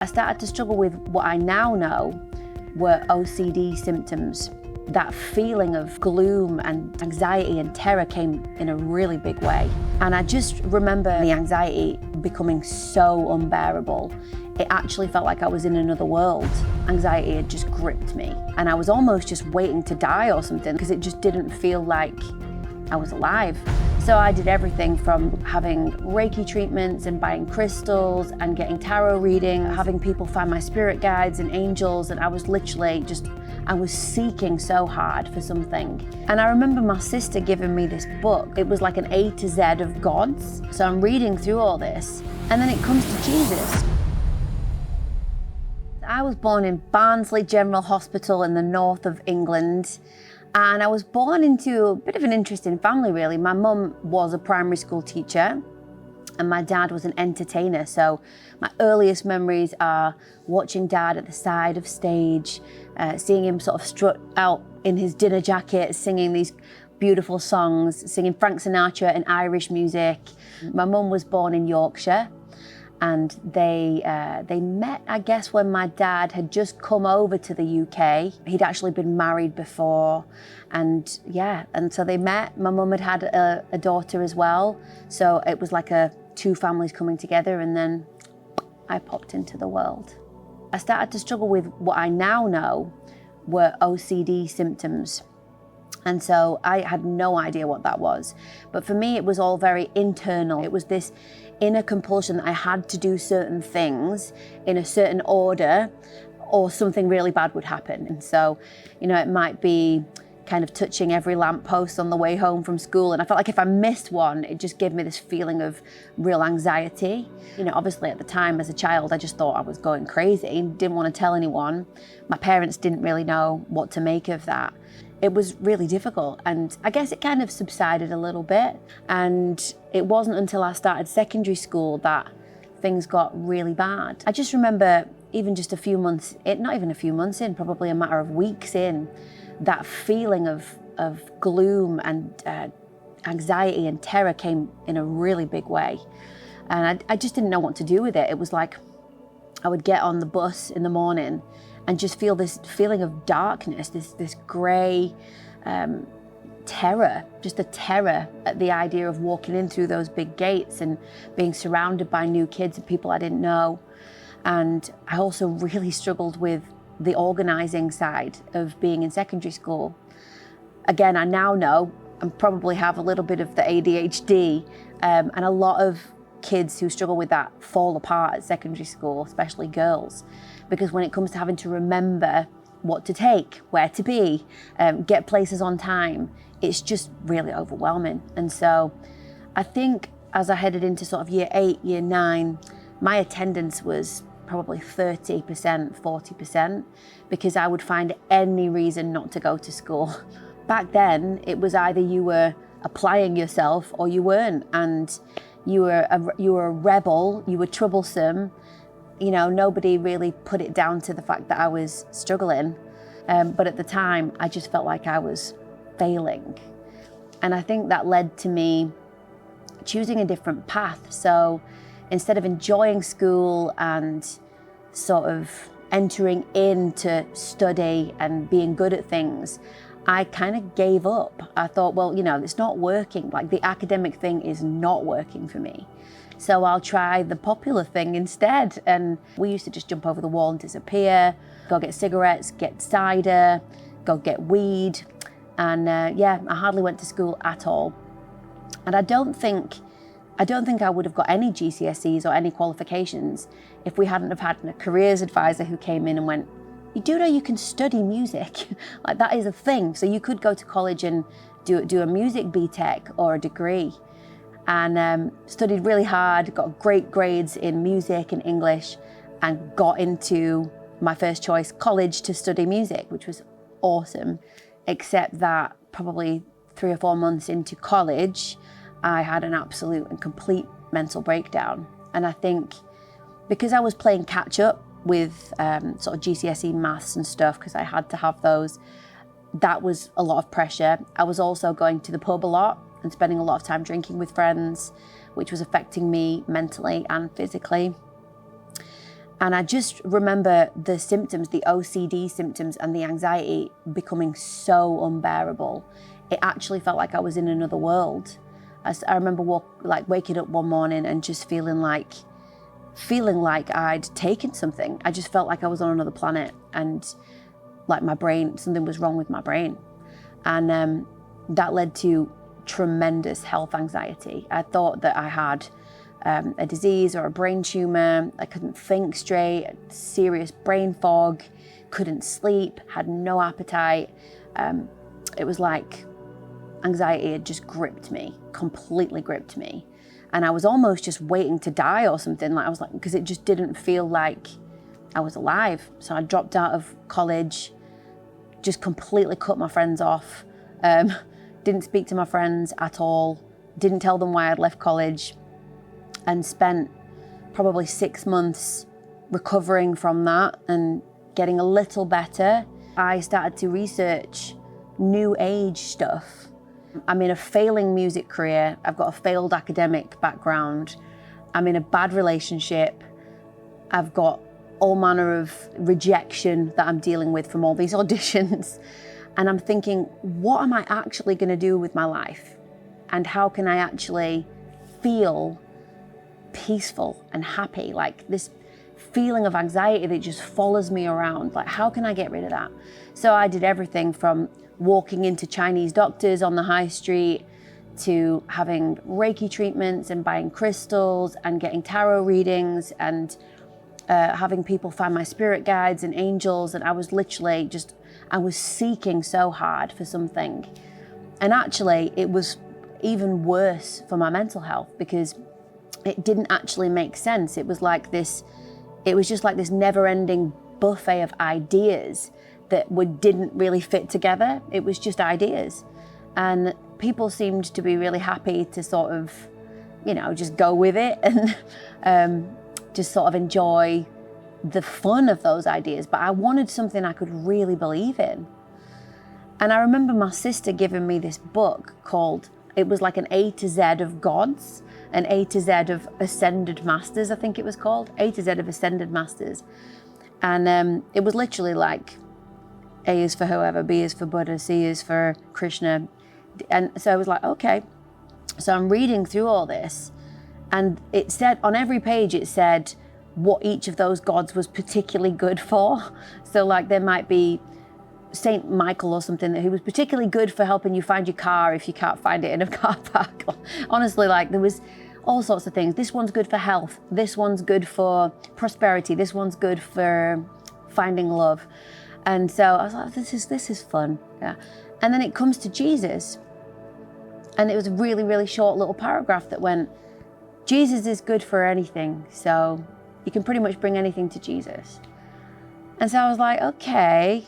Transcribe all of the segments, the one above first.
I started to struggle with what I now know were OCD symptoms. That feeling of gloom and anxiety and terror came in a really big way. And I just remember the anxiety becoming so unbearable. It actually felt like I was in another world. Anxiety had just gripped me. And I was almost just waiting to die or something because it just didn't feel like I was alive. So I did everything from having Reiki treatments and buying crystals and getting tarot reading, having people find my spirit guides and angels. And I was literally I was seeking so hard for something. And I remember my sister giving me this book. It was like an A to Z of gods. So I'm reading through all this and then it comes to Jesus. I was born in Barnsley General Hospital in the north of England. And I was born into a bit of an interesting family, really. My mum was a primary school teacher and my dad was an entertainer. So my earliest memories are watching Dad at the side of stage, seeing him sort of strut out in his dinner jacket, singing these beautiful songs, singing Frank Sinatra and Irish music. My mum was born in Yorkshire. And they met, I guess, when my dad had just come over to the UK. He'd actually been married before. And so they met. My mum had a daughter as well. So it was like two families coming together, and then I popped into the world. I started to struggle with what I now know were OCD symptoms. And so I had no idea what that was. But for me, it was all very internal. It was this inner compulsion that I had to do certain things in a certain order or something really bad would happen. And so, it might be kind of touching every lamppost on the way home from school. And I felt like if I missed one, it just gave me this feeling of real anxiety. Obviously at the time as a child, I just thought I was going crazy, didn't want to tell anyone. My parents didn't really know what to make of that. It was really difficult, and I guess it kind of subsided a little bit. And it wasn't until I started secondary school that things got really bad. I just remember even just a few months, not even a few months in, probably a matter of weeks in, that feeling of gloom and anxiety and terror came in a really big way. And I just didn't know what to do with it. It was like I would get on the bus in the morning and just feel this feeling of darkness, this grey terror, just a terror at the idea of walking in through those big gates and being surrounded by new kids and people I didn't know. And I also really struggled with the organising side of being in secondary school. Again, I now know I probably have a little bit of the ADHD, and a lot of kids who struggle with that fall apart at secondary school, especially girls. Because when it comes to having to remember what to take, where to be, get places on time, it's just really overwhelming. And so I think as I headed into sort of year 8, year 9, my attendance was probably 30%, 40%, because I would find any reason not to go to school. Back then, it was either you were applying yourself or you weren't, and you were a rebel, you were troublesome. Nobody really put it down to the fact that I was struggling. But at the time, I just felt like I was failing. And I think that led to me choosing a different path. So instead of enjoying school and sort of entering into study and being good at things, I kind of gave up. I thought, well, it's not working. Like the academic thing is not working for me. So I'll try the popular thing instead. And we used to just jump over the wall and disappear, go get cigarettes, get cider, go get weed. And I hardly went to school at all. And I don't think I would have got any GCSEs or any qualifications if we hadn't have had a careers advisor who came in and went, you do know you can study music. Like that is a thing. So you could go to college and do a music BTEC or a degree. And studied really hard, got great grades in music and English, and got into my first choice college to study music, which was awesome. Except that probably 3 or 4 months into college, I had an absolute and complete mental breakdown. And I think because I was playing catch up with sort of GCSE maths and stuff, because I had to have those, that was a lot of pressure. I was also going to the pub a lot and spending a lot of time drinking with friends, which was affecting me mentally and physically. And I just remember the symptoms, the OCD symptoms and the anxiety becoming so unbearable. It actually felt like I was in another world. I remember waking up one morning and just feeling like I'd taken something. I just felt like I was on another planet, and like my brain, something was wrong with my brain. And that led to tremendous health anxiety. I thought that I had a disease or a brain tumor. I couldn't think straight, serious brain fog, couldn't sleep, had no appetite. It was like anxiety had just gripped me, completely gripped me. And I was almost just waiting to die or something. Because it just didn't feel like I was alive. So I dropped out of college, just completely cut my friends off, didn't speak to my friends at all, didn't tell them why I'd left college, and spent probably 6 months recovering from that and getting a little better. I started to research new age stuff. I'm in a failing music career. I've got a failed academic background. I'm in a bad relationship. I've got all manner of rejection that I'm dealing with from all these auditions. And I'm thinking, what am I actually going to do with my life? And how can I actually feel peaceful and happy? Like this feeling of anxiety that just follows me around. Like, how can I get rid of that? So I did everything from walking into Chinese doctors on the high street to having Reiki treatments and buying crystals and getting tarot readings and having people find my spirit guides and angels. And I was literally I was seeking so hard for something. And actually it was even worse for my mental health because it didn't actually make sense. It was just like this never-ending buffet of ideas that didn't really fit together. It was just ideas. And people seemed to be really happy to sort of, just go with it and just sort of enjoy the fun of those ideas. But I wanted something I could really believe in. And I remember my sister giving me this book it was like an A to Z of gods, an A to Z of ascended masters, I think it was called, A to Z of ascended masters. And it was literally like, A is for whoever, B is for Buddha, C is for Krishna. And so I was like, okay. So I'm reading through all this, and it said, on every page it said what each of those gods was particularly good for. So like there might be Saint Michael or something who was particularly good for helping you find your car if you can't find it in a car park. Honestly, like there was all sorts of things. This one's good for health. This one's good for prosperity. This one's good for finding love. And so I was like, this is fun. Yeah. And then it comes to Jesus. And it was a really, really short little paragraph that went, Jesus is good for anything. So you can pretty much bring anything to Jesus. And so I was like, okay,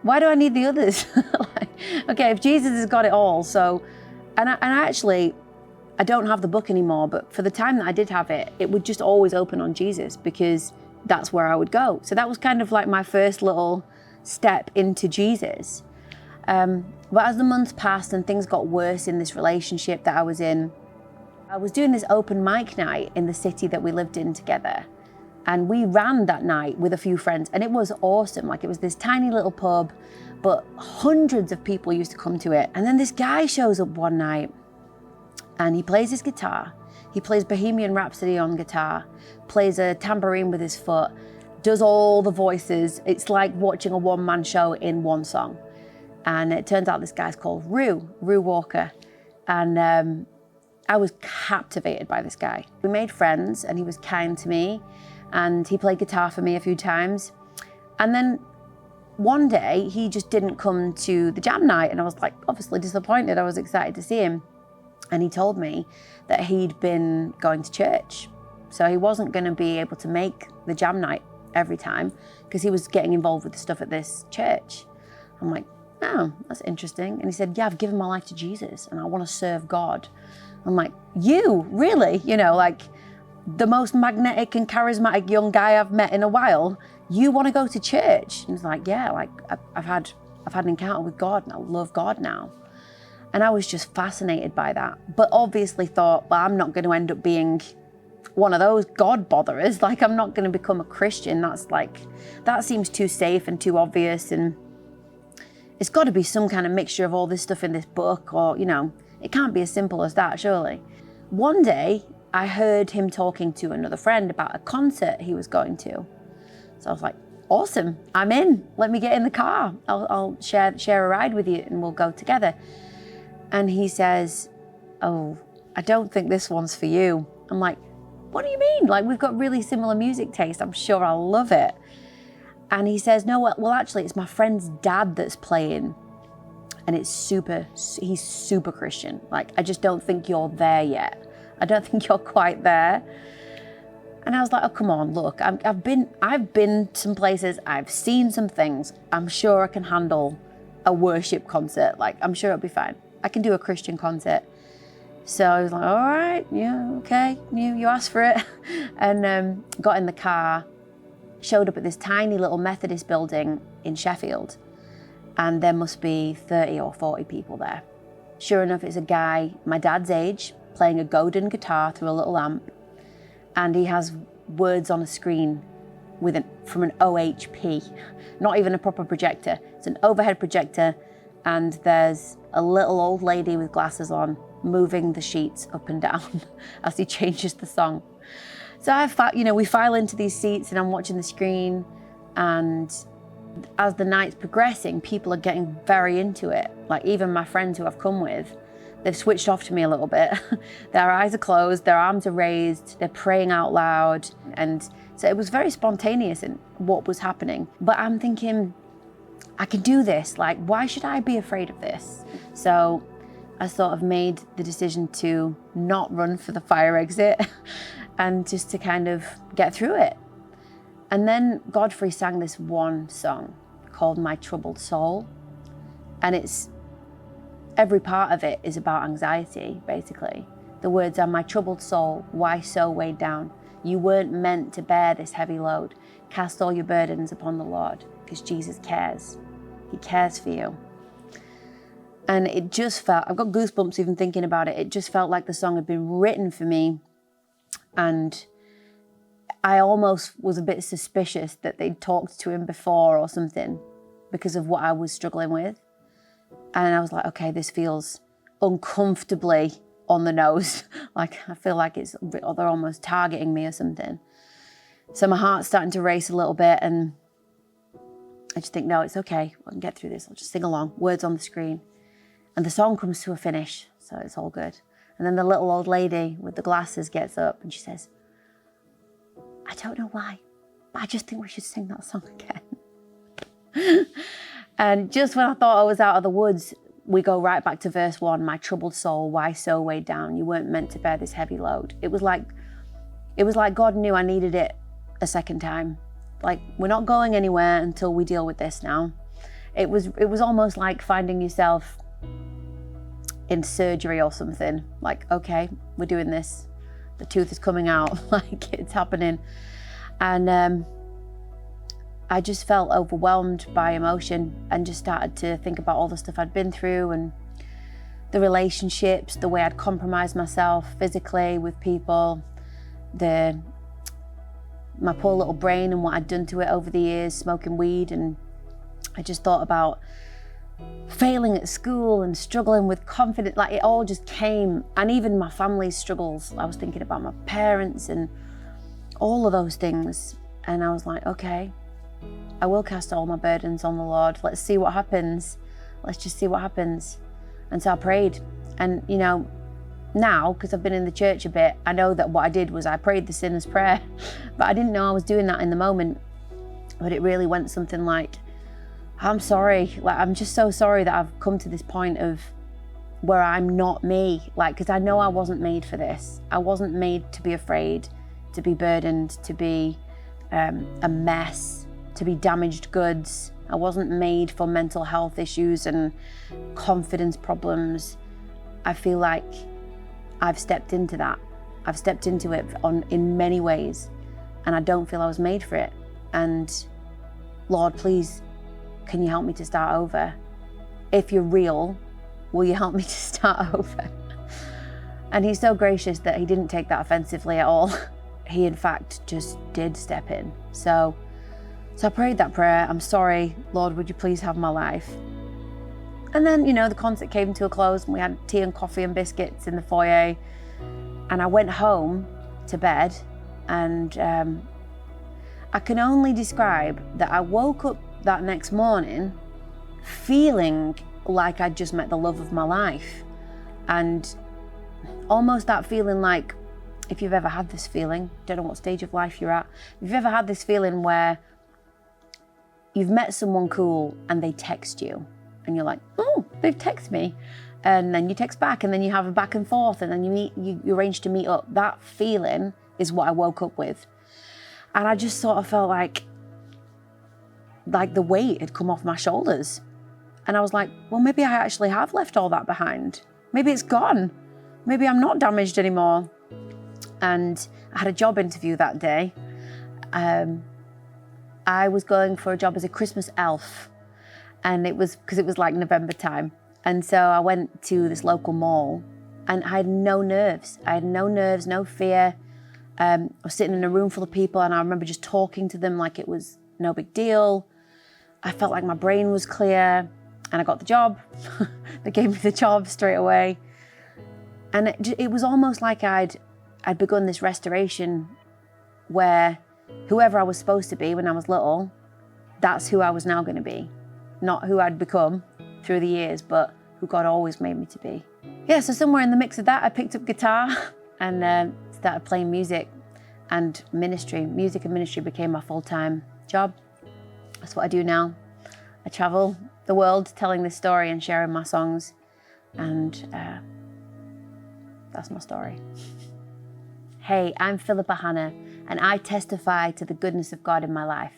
why do I need the others? Okay, if Jesus has got it all. So, and actually, I don't have the book anymore, but for the time that I did have it, it would just always open on Jesus because that's where I would go. So that was kind of like my first little step into Jesus. But as the months passed and things got worse in this relationship that I was in, I was doing this open mic night in the city that we lived in together. And we ran that night with a few friends, and it was awesome. Like, it was this tiny little pub, but hundreds of people used to come to it. And then this guy shows up one night and he plays his guitar. He plays Bohemian Rhapsody on guitar, plays a tambourine with his foot, does all the voices. It's like watching a one-man show in one song. And it turns out this guy's called Rue Walker. And I was captivated by this guy. We made friends and he was kind to me, and he played guitar for me a few times. And then one day he just didn't come to the jam night, and I was like obviously disappointed. I was excited to see him. And he told me that he'd been going to church. So he wasn't going to be able to make the jam night every time because he was getting involved with the stuff at this church. I'm like, oh, that's interesting. And he said, yeah, I've given my life to Jesus and I want to serve God. I'm like, you, really? Like the most magnetic and charismatic young guy I've met in a while, you want to go to church? And he's like, yeah, like I've had an encounter with God and I love God now. And I was just fascinated by that, but obviously thought, well, I'm not going to end up being one of those God botherers. Like, I'm not going to become a Christian. That seems too safe and too obvious. And it's got to be some kind of mixture of all this stuff in this book, or, it can't be as simple as that, surely. One day, I heard him talking to another friend about a concert he was going to. So I was like, awesome, I'm in. Let me get in the car. I'll share a ride with you and we'll go together. And he says, oh, I don't think this one's for you. I'm like, what do you mean? Like, we've got really similar music taste. I'm sure I'll love it. And he says, no, well, actually, it's my friend's dad that's playing. And he's super Christian. Like, I just don't think you're there yet. I don't think you're quite there. And I was like, oh, come on, look, I've been some places, I've seen some things. I'm sure I can handle a worship concert. Like, I'm sure it'll be fine. I can do a Christian concert. So I was like, all right, yeah, okay, you asked for it. And got in the car, showed up at this tiny little Methodist building in Sheffield. And there must be 30 or 40 people there. Sure enough, it's a guy my dad's age playing a Godin guitar through a little amp. And he has words on a screen from an OHP, not even a proper projector. It's an overhead projector, and there's a little old lady with glasses on moving the sheets up and down as he changes the song. So we file into these seats and I'm watching the screen, and as the night's progressing, people are getting very into it. Like, even my friends who I've come with, they've switched off to me a little bit. Their eyes are closed, their arms are raised, they're praying out loud. And so it was very spontaneous in what was happening. But I'm thinking, I can do this. Like, why should I be afraid of this? So I sort of made the decision to not run for the fire exit and just to kind of get through it. And then Godfrey sang this one song called My Troubled Soul. And every part of it is about anxiety, basically. The words are, my troubled soul, why so weighed down? You weren't meant to bear this heavy load. Cast all your burdens upon the Lord, because Jesus cares. He cares for you. And it just felt, I've got goosebumps even thinking about it. It just felt like the song had been written for me. And I almost was a bit suspicious that they'd talked to him before or something because of what I was struggling with. And I was like, okay, this feels uncomfortably on the nose. Like, I feel like they're almost targeting me or something. So my heart's starting to race a little bit, and I just think, no, it's okay. I can get through this. I'll just sing along, words on the screen. And the song comes to a finish, so it's all good. And then the little old lady with the glasses gets up and she says, I don't know why, but I just think we should sing that song again. And just when I thought I was out of the woods, we go right back to verse 1, my troubled soul, why so weighed down? You weren't meant to bear this heavy load. It was like God knew I needed it a second time. Like, we're not going anywhere until we deal with this now. It was almost like finding yourself in surgery or something. Like, okay, we're doing this. The tooth is coming out, like, it's happening. And I just felt overwhelmed by emotion and just started to think about all the stuff I'd been through and the relationships, the way I'd compromised myself physically with people, my poor little brain and what I'd done to it over the years, smoking weed. And I just thought about failing at school and struggling with confidence. Like, it all just came. And even my family's struggles. I was thinking about my parents and all of those things. And I was like, okay, I will cast all my burdens on the Lord. Let's see what happens. Let's just see what happens. And so I prayed. And, now, because I've been in the church a bit, I know that what I did was I prayed the sinner's prayer. But I didn't know I was doing that in the moment. But it really went something like, I'm sorry. Like, I'm just so sorry that I've come to this point of where I'm not me. Like, because I know I wasn't made for this. I wasn't made to be afraid, to be burdened, to be a mess, to be damaged goods. I wasn't made for mental health issues and confidence problems. I feel like I've stepped into that. I've stepped into it in many ways, and I don't feel I was made for it. And Lord, please, can you help me to start over? If you're real, will you help me to start over? And he's so gracious that he didn't take that offensively at all. He, in fact, just did step in. So I prayed that prayer. I'm sorry, Lord, would you please have my life? And then, the concert came to a close and we had tea and coffee and biscuits in the foyer. And I went home to bed and I can only describe that I woke up that next morning feeling like I'd just met the love of my life. And almost that feeling like, if you've ever had this feeling, don't know what stage of life you're at, if you've ever had this feeling where you've met someone cool and they text you and you're like, oh, they've texted me. And then you text back and then you have a back and forth and then you arrange to meet up. That feeling is what I woke up with. And I just sort of felt like the weight had come off my shoulders. And I was like, well, maybe I actually have left all that behind. Maybe it's gone. Maybe I'm not damaged anymore. And I had a job interview that day. I was going for a job as a Christmas elf. And it was because it was like November time. And so I went to this local mall and I had no nerves. I had no nerves, no fear. I was sitting in a room full of people and I remember just talking to them like it was no big deal. I felt like my brain was clear and I got the job. They gave me the job straight away. And it was almost like I'd begun this restoration where whoever I was supposed to be when I was little, that's who I was now going to be. Not who I'd become through the years, but who God always made me to be. Yeah, so somewhere in the mix of that, I picked up guitar and started playing music and ministry. Music and ministry became my full-time job. That's what I do now. I travel the world telling this story and sharing my songs, and that's my story. Hey, I'm Philippa Hannah, and I testify to the goodness of God in my life.